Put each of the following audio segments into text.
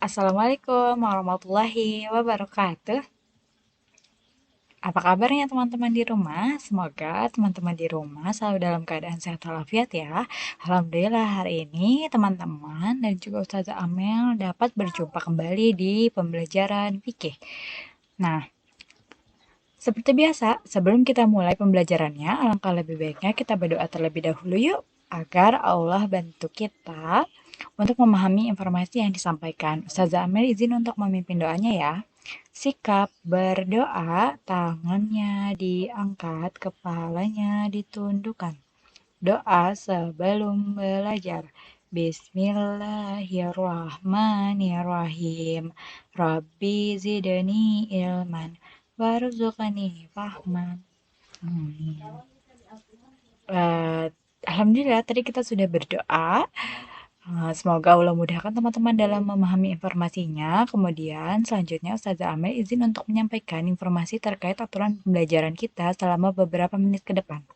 Assalamualaikum warahmatullahi wabarakatuh. Apa kabarnya teman-teman di rumah? Semoga teman-teman di rumah selalu dalam keadaan sehat walafiat ya. Alhamdulillah hari ini teman-teman dan juga Ustazah Amel dapat berjumpa kembali di pembelajaran fikih. Nah, seperti biasa, sebelum kita mulai pembelajarannya, alangkah lebih baiknya kita berdoa terlebih dahulu yuk, agar Allah bantu kita untuk memahami informasi yang disampaikan. Ustazah Amel izin untuk memimpin doanya ya. Sikap berdoa, tangannya diangkat, kepalanya ditundukkan. Doa sebelum belajar. Bismillahirrahmanirrahim. Rabbi zidni ilman. Warzuqani fahman. Eh, Alhamdulillah tadi kita sudah berdoa. Semoga Allah mudahkan teman-teman dalam memahami informasinya. Kemudian selanjutnya Ustazah Amel izin untuk menyampaikan informasi terkait aturan pembelajaran kita selama beberapa menit ke depan.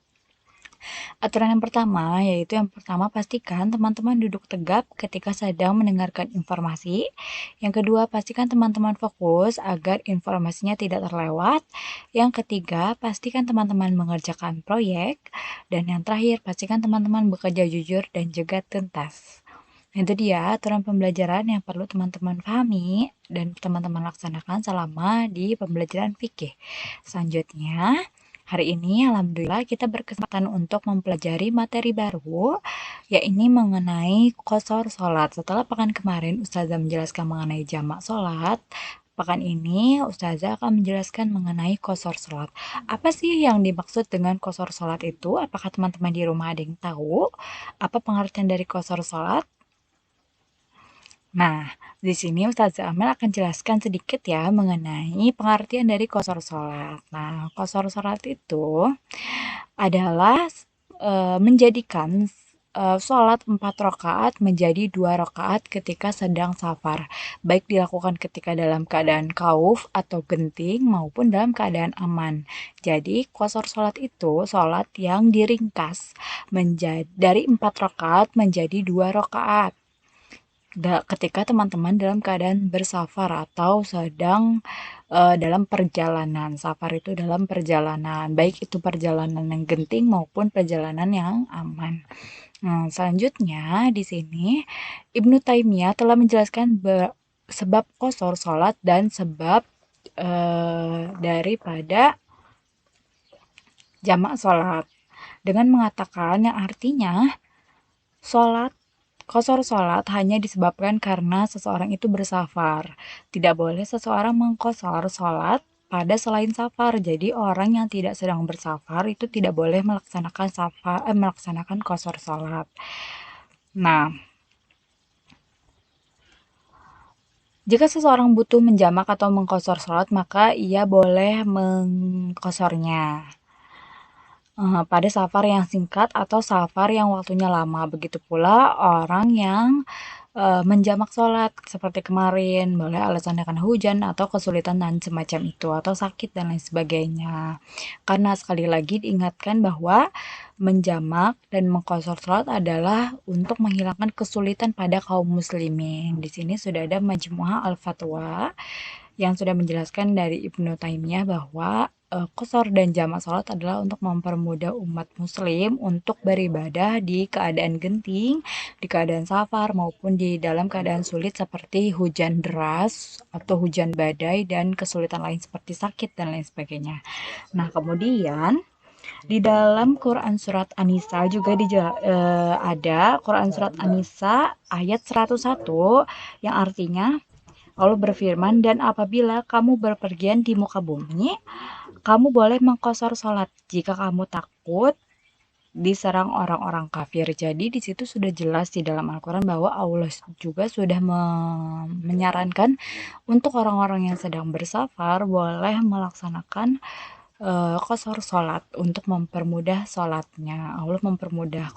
Aturan yang pertama yaitu yang pertama pastikan teman-teman duduk tegap ketika sedang mendengarkan informasi. Yang kedua pastikan teman-teman fokus agar informasinya tidak terlewat. Yang ketiga pastikan teman-teman mengerjakan proyek. Dan yang terakhir pastikan teman-teman bekerja jujur dan juga tuntas. Itu dia aturan pembelajaran yang perlu teman-teman pahami dan teman-teman laksanakan selama di pembelajaran fikih. Selanjutnya, hari ini alhamdulillah kita berkesempatan untuk mempelajari materi baru, yaitu mengenai qasar sholat. Setelah pekan kemarin Ustazah menjelaskan mengenai jamak sholat, pekan ini Ustazah akan menjelaskan mengenai qasar sholat. Apa sih yang dimaksud dengan qasar sholat itu? Apakah teman-teman di rumah ada yang tahu? Apa pengertian dari qasar sholat? Nah, di sini Ustazah Amel akan jelaskan sedikit ya mengenai pengertian dari qasar sholat. Nah, qasar sholat itu adalah menjadikan sholat 4 rakaat menjadi 2 rakaat ketika sedang safar, baik dilakukan ketika dalam keadaan khauf atau genting maupun dalam keadaan aman. Jadi, qasar sholat itu sholat yang diringkas menjadi dari 4 rakaat menjadi 2 rakaat ketika teman-teman dalam keadaan bersafar atau sedang dalam perjalanan. Safar itu dalam perjalanan, baik itu perjalanan yang genting maupun perjalanan yang aman. Nah, selanjutnya di sini Ibnu Taimiyah telah menjelaskan sebab qasar sholat dan sebab daripada jamak sholat dengan mengatakan yang artinya sholat qasar sholat hanya disebabkan karena seseorang itu bersafar. Tidak boleh seseorang mengqasar sholat pada selain safar. Jadi orang yang tidak sedang bersafar itu tidak boleh melaksanakan qasar sholat. Nah, jika seseorang butuh menjamak atau mengqasar sholat, maka ia boleh mengqasarnya pada safar yang singkat atau safar yang waktunya lama. Begitu pula orang yang menjamak sholat seperti kemarin, boleh alasannya karena hujan atau kesulitan dan semacam itu, atau sakit dan lain sebagainya. Karena sekali lagi diingatkan bahwa menjamak dan mengqasar sholat adalah untuk menghilangkan kesulitan pada kaum muslimin. Di sini sudah ada Majmu'ah Al-Fatwa yang sudah menjelaskan dari Ibnu Taimiyah bahwa qasar dan jamak sholat adalah untuk mempermudah umat muslim untuk beribadah di keadaan genting, di keadaan safar, maupun di dalam keadaan sulit seperti hujan deras atau hujan badai dan kesulitan lain seperti sakit dan lain sebagainya. Nah, kemudian di dalam Quran Surat An-Nisa juga ada Quran Surat An-Nisa ayat 101 yang artinya Allah berfirman, dan apabila kamu berpergian di muka bumi, kamu boleh mengqasar sholat jika kamu takut diserang orang-orang kafir. Jadi di situ sudah jelas di dalam Al-Quran bahwa Allah juga sudah menyarankan untuk orang-orang yang sedang bersafar boleh melaksanakan qasar sholat untuk mempermudah sholatnya. Allah mempermudah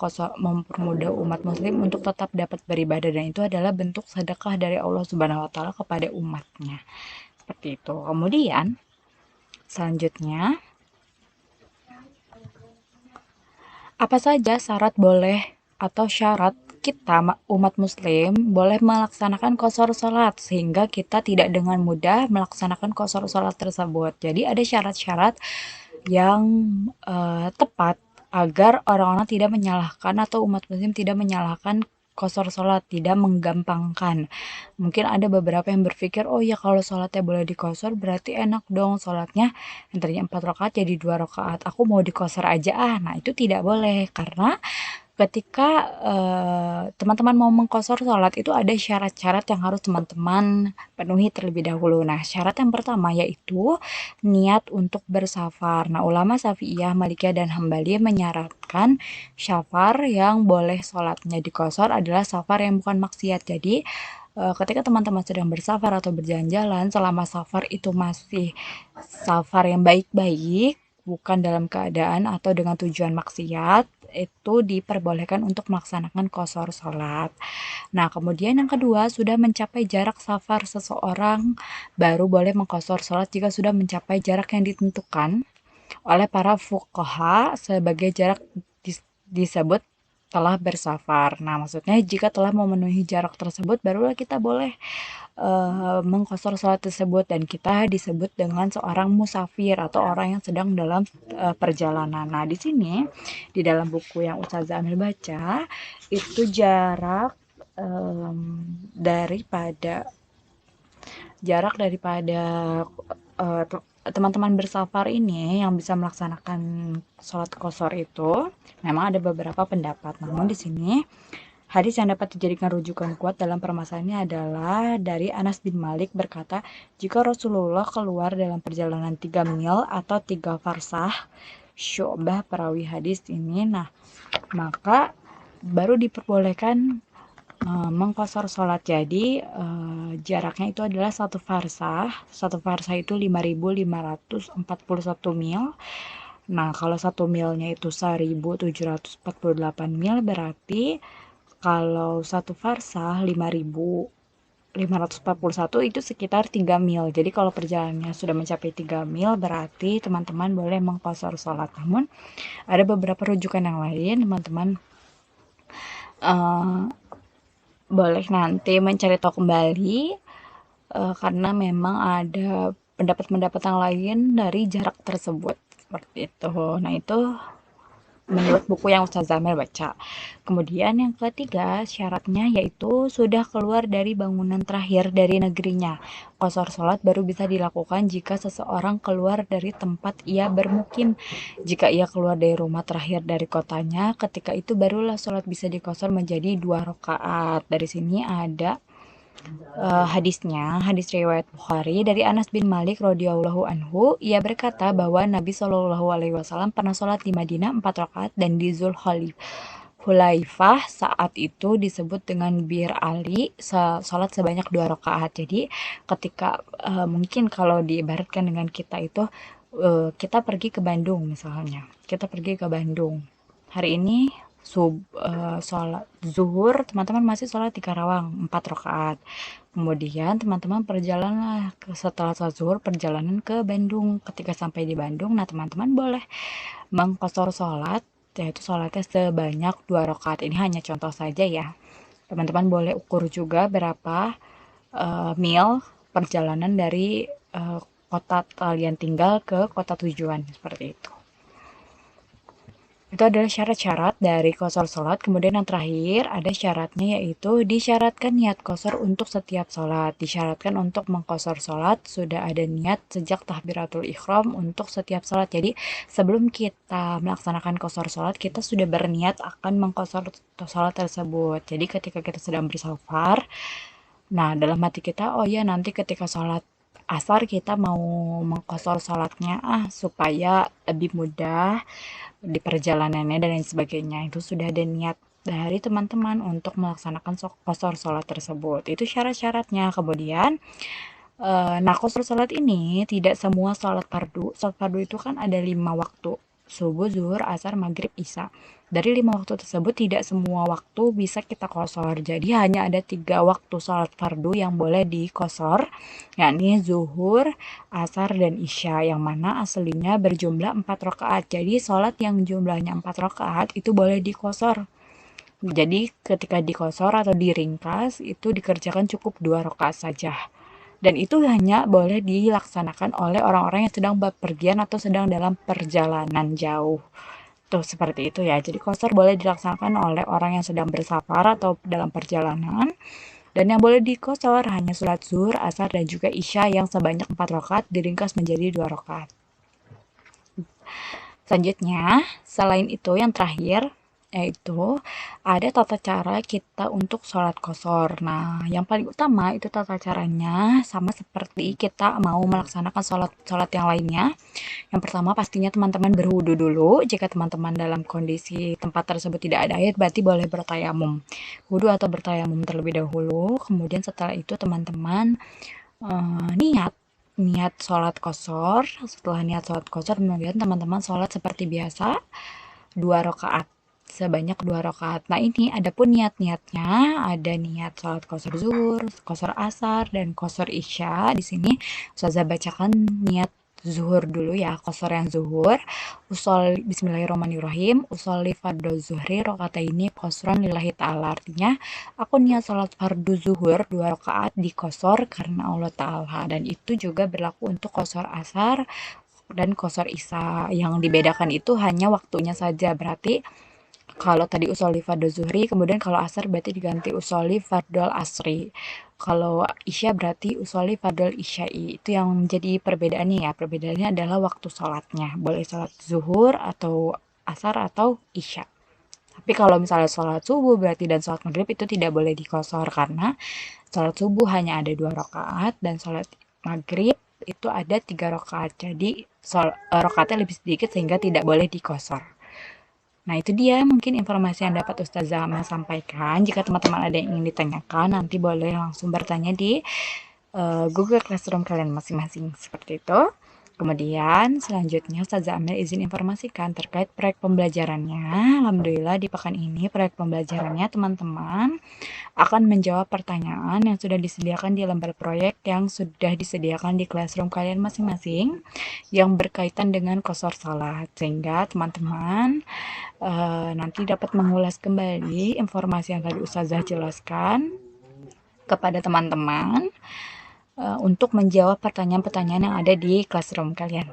umat muslim untuk tetap dapat beribadah, dan itu adalah bentuk sedekah dari Allah Subhanahu wa taala kepada umatnya. Seperti itu. Kemudian selanjutnya, apa saja syarat boleh atau syarat kita umat muslim boleh melaksanakan qashar sholat sehingga kita tidak dengan mudah melaksanakan qashar sholat tersebut. Jadi ada syarat-syarat yang tepat agar orang-orang tidak menyalahkan atau umat muslim tidak menyalahkan qashar sholat, tidak menggampangkan. Mungkin ada beberapa yang berpikir, oh ya kalau sholatnya boleh dikosor berarti enak dong sholatnya yang tadinya 4 rakaat jadi 2 rakaat. Aku mau dikosor aja ah. Nah itu tidak boleh karena ketika teman-teman mau mengkosor sholat itu ada syarat-syarat yang harus teman-teman penuhi terlebih dahulu. Nah, syarat yang pertama yaitu niat untuk bersafar. Nah, ulama Syafi'iyah, Malikiyah, dan Hambali menyarankan safar yang boleh sholatnya dikosor adalah safar yang bukan maksiat. Jadi, ketika teman-teman sedang bersafar atau berjalan-jalan, selama safar itu masih safar yang baik-baik, bukan dalam keadaan atau dengan tujuan maksiat, itu diperbolehkan untuk melaksanakan qashar sholat. Nah, kemudian yang kedua, sudah mencapai jarak safar seseorang, baru boleh mengqashar sholat jika sudah mencapai jarak yang ditentukan oleh para fuqaha sebagai jarak disebut telah bersafar. Nah, maksudnya jika telah memenuhi jarak tersebut, barulah kita boleh mengqashar sholat tersebut dan kita disebut dengan seorang musafir atau orang yang sedang dalam perjalanan. Nah, di sini di dalam buku yang Ustazah Amil baca itu daripada eh, teman-teman bersafar ini yang bisa melaksanakan sholat qashar itu memang ada beberapa pendapat. Namun di sini hadis yang dapat dijadikan rujukan kuat dalam permasalahan ini adalah dari Anas bin Malik berkata, jika Rasulullah keluar dalam perjalanan 3 mil atau 3 farsah, Syu'bah perawi hadis ini, nah maka baru diperbolehkan mengqashar sholat. Jadi jaraknya itu adalah satu farsah itu 5.541 mil. Nah, kalau 1 milnya itu 1.748 mil, berarti kalau satu farsah 5.541 itu sekitar 3 mil. Jadi kalau perjalanannya sudah mencapai 3 mil, berarti teman-teman boleh mengqashar sholat. Namun ada beberapa rujukan yang lain, teman-teman uh, boleh nanti mencari tahu kembali karena memang ada pendapat-pendapat yang lain dari jarak tersebut seperti itu. Nah, itu menurut buku yang Ustazah Amel baca. Kemudian yang ketiga, syaratnya yaitu sudah keluar dari bangunan terakhir dari negerinya. Qashar sholat baru bisa dilakukan jika seseorang keluar dari tempat ia bermukim. Jika ia keluar dari rumah terakhir dari kotanya, ketika itu barulah sholat bisa diqashar menjadi 2 rakaat. Dari sini ada hadisnya, hadis riwayat Bukhari dari Anas bin Malik radhiyallahu anhu, ia berkata bahwa Nabi Shallallahu alaihi wasallam pernah sholat di Madinah 4 rakaat dan di Hulaifah saat itu disebut dengan Bir Ali sholat sebanyak 2 rakaat. Jadi ketika mungkin kalau diibaratkan dengan kita itu kita pergi ke Bandung misalnya. Kita pergi ke Bandung. Hari ini sholat zuhur teman-teman masih sholat di Karawang 4 rakaat. Kemudian teman-teman perjalanan setelah sholat zuhur perjalanan ke Bandung. Ketika sampai di Bandung, nah teman-teman boleh mengqashar sholat, yaitu sholatnya sebanyak 2 rakaat. Ini hanya contoh saja ya. Teman-teman boleh ukur juga berapa mil perjalanan dari kota kalian tinggal ke kota tujuan seperti itu. Itu adalah syarat-syarat dari qashar sholat. Kemudian yang terakhir ada syaratnya yaitu disyaratkan niat qashar untuk setiap sholat. Disyaratkan untuk mengqashar sholat sudah ada niat sejak takbiratul ihram untuk setiap sholat. Jadi sebelum kita melaksanakan qashar sholat kita sudah berniat akan mengqashar sholat tersebut. Jadi ketika kita sedang bersafar, nah dalam hati kita, oh ya nanti ketika sholat asar kita mau mengqashar sholatnya supaya lebih mudah di perjalanannya dan lain sebagainya. Itu sudah ada niat dari teman-teman untuk melaksanakan qashar sholat tersebut. Itu syarat-syaratnya. Kemudian nah qashar sholat ini tidak semua sholat fardu. Sholat fardu itu kan ada 5 waktu, subuh, zuhur, asar, maghrib, isya. Dari 5 waktu tersebut tidak semua waktu bisa kita qashar. Jadi hanya ada 3 waktu sholat fardu yang boleh diqashar, yakni zuhur, asar, dan isya, yang mana aslinya berjumlah 4 rakaat. Jadi sholat yang jumlahnya 4 rakaat itu boleh diqashar Jadi ketika dikosor atau diringkas itu dikerjakan cukup 2 rakaat saja. Dan itu hanya boleh dilaksanakan oleh orang-orang yang sedang bepergian atau sedang dalam perjalanan jauh. Tuh seperti itu ya. Jadi qashar boleh dilaksanakan oleh orang yang sedang bersafar atau dalam perjalanan. Dan yang boleh dikosor hanya sholat zuhur, asar, dan juga isya yang sebanyak 4 rakaat diringkas menjadi 2 rakaat. Selanjutnya, selain itu yang terakhir, yaitu ada tata cara kita untuk sholat qashar. Nah, yang paling utama itu tata caranya sama seperti kita mau melaksanakan sholat yang lainnya. Yang pertama pastinya teman-teman berwudu dulu. Jika teman-teman dalam kondisi tempat tersebut tidak ada air, berarti boleh bertayamum. Wudu atau bertayamum terlebih dahulu. Kemudian setelah itu teman-teman niat sholat qashar. Setelah niat sholat qashar, kemudian teman-teman sholat seperti biasa 2 rakaat sebanyak 2 rakaat. Nah ini adapun niat-niatnya ada niat sholat qashar zuhur, qashar asar, dan qashar isya. Di sini Ustazah bacakan niat zuhur dulu ya. Qashar yang zuhur, usolli bismillahirrahmanirrahim, usolli fardhu zuhri rakaataini qashran lillahi ta'ala. Artinya aku niat sholat fardu zuhur 2 rakaat di qashar karena Allah Ta'ala. Dan itu juga berlaku untuk qashar asar dan qashar isya. Yang dibedakan itu hanya waktunya saja. Berarti kalau tadi usolli fardhu zuhri, kemudian kalau asar berarti diganti usolli fardhu asri. Kalau isya berarti usolli fardhu isya'i. Itu yang menjadi perbedaannya ya. Perbedaannya adalah waktu sholatnya. Boleh sholat zuhur atau asar atau isya. Tapi kalau misalnya sholat subuh berarti dan sholat maghrib itu tidak boleh dikosor karena sholat subuh hanya ada 2 rakaat dan sholat maghrib itu ada 3 rakaat. Jadi rakaatnya lebih sedikit sehingga tidak boleh dikosor. Nah, itu dia mungkin informasi yang dapat Ustazah Amal sampaikan. Jika teman-teman ada yang ingin ditanyakan, nanti boleh langsung bertanya di Google Classroom kalian masing-masing. Seperti itu. Kemudian selanjutnya Ustazah Amel izin informasikan terkait proyek pembelajarannya. Alhamdulillah di pekan ini proyek pembelajarannya teman-teman akan menjawab pertanyaan yang sudah disediakan di lembar proyek yang sudah disediakan di classroom kalian masing-masing yang berkaitan dengan qashar salat. Sehingga teman-teman nanti dapat mengulas kembali informasi yang tadi Ustazah jelaskan kepada teman-teman untuk menjawab pertanyaan-pertanyaan yang ada di classroom kalian.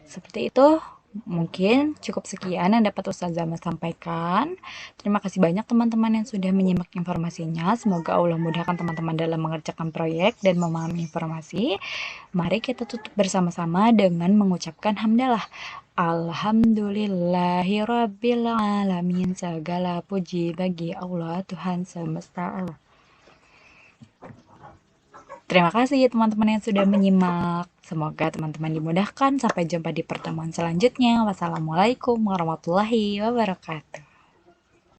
Seperti itu, mungkin cukup sekian yang dapat Ustazah sampaikan. Terima kasih banyak teman-teman yang sudah menyimak informasinya. Semoga Allah mudahkan teman-teman dalam mengerjakan proyek dan memahami informasi. Mari kita tutup bersama-sama dengan mengucapkan hamdalah. Alhamdulillahirabbil alamin. Segala puji bagi Allah Tuhan semesta alam. Terima kasih teman-teman yang sudah menyimak. Semoga teman-teman dimudahkan. Sampai jumpa di pertemuan selanjutnya. Wassalamualaikum warahmatullahi wabarakatuh.